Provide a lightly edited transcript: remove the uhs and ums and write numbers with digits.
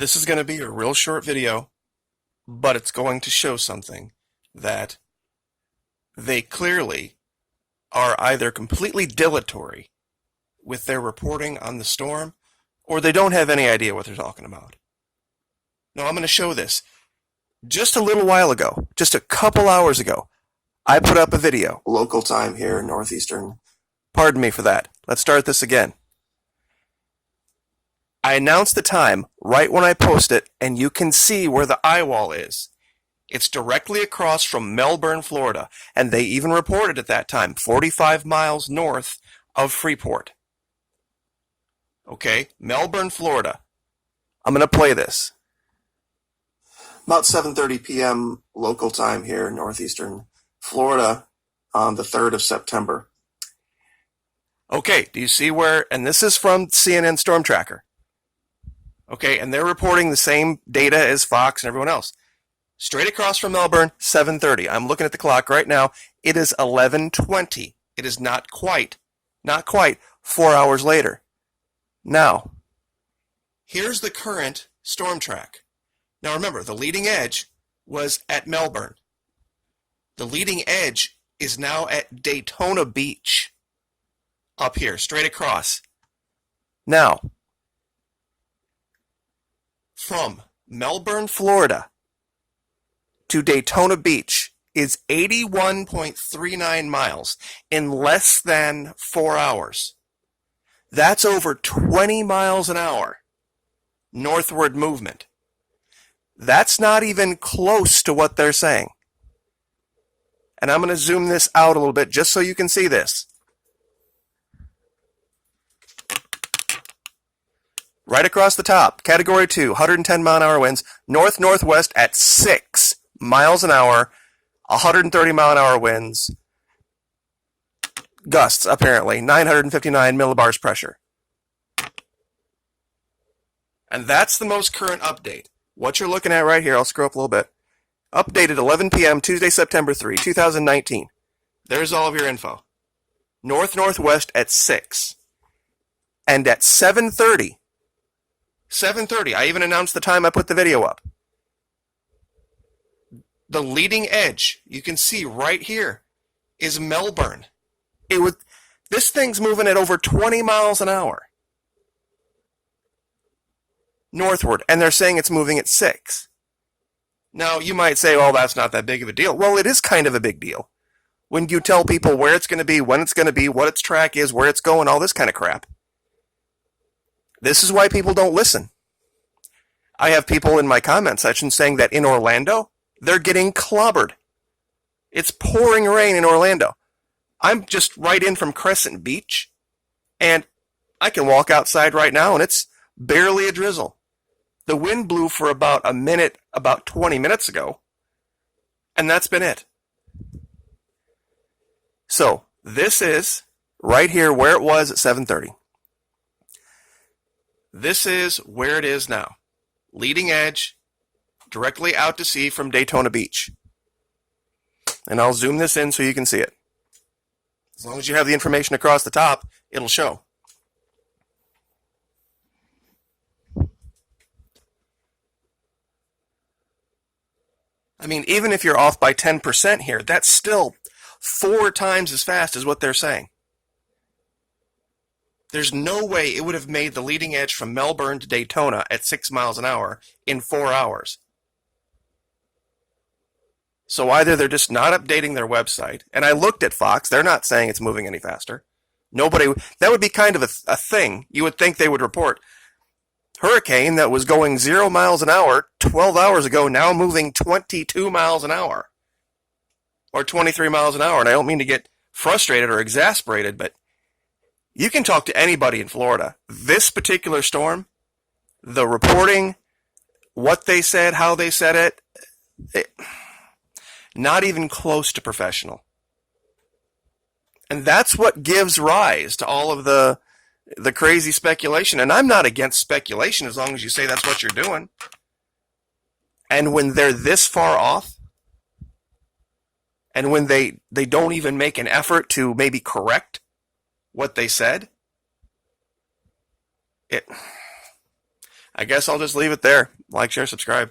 This is going to be a real short video, but it's going to show something that they clearly are either completely dilatory with their reporting on the storm, or they don't have any idea what they're talking about. Now, I'm going to show this. Just a little while ago, just a couple hours ago, I put up a video. Local time here in Northeastern. Pardon me for that. Let's start this again. I announced the time right when I post it, and you can see where the eye wall is. It's directly across from Melbourne, Florida, and they even reported at that time 45 miles north of Freeport. Okay, Melbourne, Florida. I'm going to play this. About 7:30 p.m. local time here in Northeastern Florida on the 3rd of September. Okay, do you see where, and this is from CNN Storm Tracker. Okay, and they're reporting the same data as Fox and everyone else. Straight across from Melbourne, 7:30. I'm looking at the clock right now. It is 11:20. It is not quite 4 hours later. Now, here's the current storm track. Now remember, the leading edge was at Melbourne. The leading edge is now at Daytona Beach. Up here, straight across. Now, from Melbourne, Florida to Daytona Beach is 81.39 miles in less than 4 hours. That's over 20 miles an hour northward movement. That's not even close to what they're saying. And I'm going to zoom this out a little bit just so you can see this. Right across the top, Category 2, 110 mile an hour winds, north-northwest at 6 miles an hour, 130 mile an hour winds, gusts apparently, 959 millibars pressure. And that's the most current update. What you're looking at right here, I'll scroll up a little bit. Updated 11 p.m. Tuesday, September 3, 2019. There's all of your info. North-northwest at 6. And at 7:30, I even announced the time I put the video up. The leading edge, you can see right here, is Melbourne. This thing's moving at over 20 miles an hour northward, and they're saying it's moving at 6. Now, you might say, well, that's not that big of a deal. Well, it is kind of a big deal. When you tell people where it's going to be, when it's going to be, what its track is, where it's going, all this kind of crap. This is why people don't listen. I have people in my comment section saying that in Orlando, they're getting clobbered. It's pouring rain in Orlando. I'm just right in from Crescent Beach, and I can walk outside right now, and it's barely a drizzle. The wind blew for about a minute, about 20 minutes ago, and that's been it. So, this is right here where it was at 7:30. This is where it is now. Leading edge, directly out to sea from Daytona Beach. And I'll zoom this in so you can see it. As long as you have the information across the top, it'll show. I mean, even if you're off by 10% here, that's still 4 times as fast as what they're saying. There's no way it would have made the leading edge from Melbourne to Daytona at 6 miles an hour in 4 hours. So either they're just not updating their website, and I looked at Fox, they're not saying it's moving any faster. That would be kind of a thing. You would think they would report. Hurricane that was going 0 miles an hour 12 hours ago, now moving 22 miles an hour. Or 23 miles an hour. And I don't mean to get frustrated or exasperated, but you can talk to anybody in Florida. This particular storm, the reporting, what they said, how they said it, not even close to professional. And that's what gives rise to all of the crazy speculation. And I'm not against speculation as long as you say that's what you're doing. And when they're this far off, and when they don't even make an effort to maybe correct what they said, I guess I'll just leave it there. Like, share, subscribe.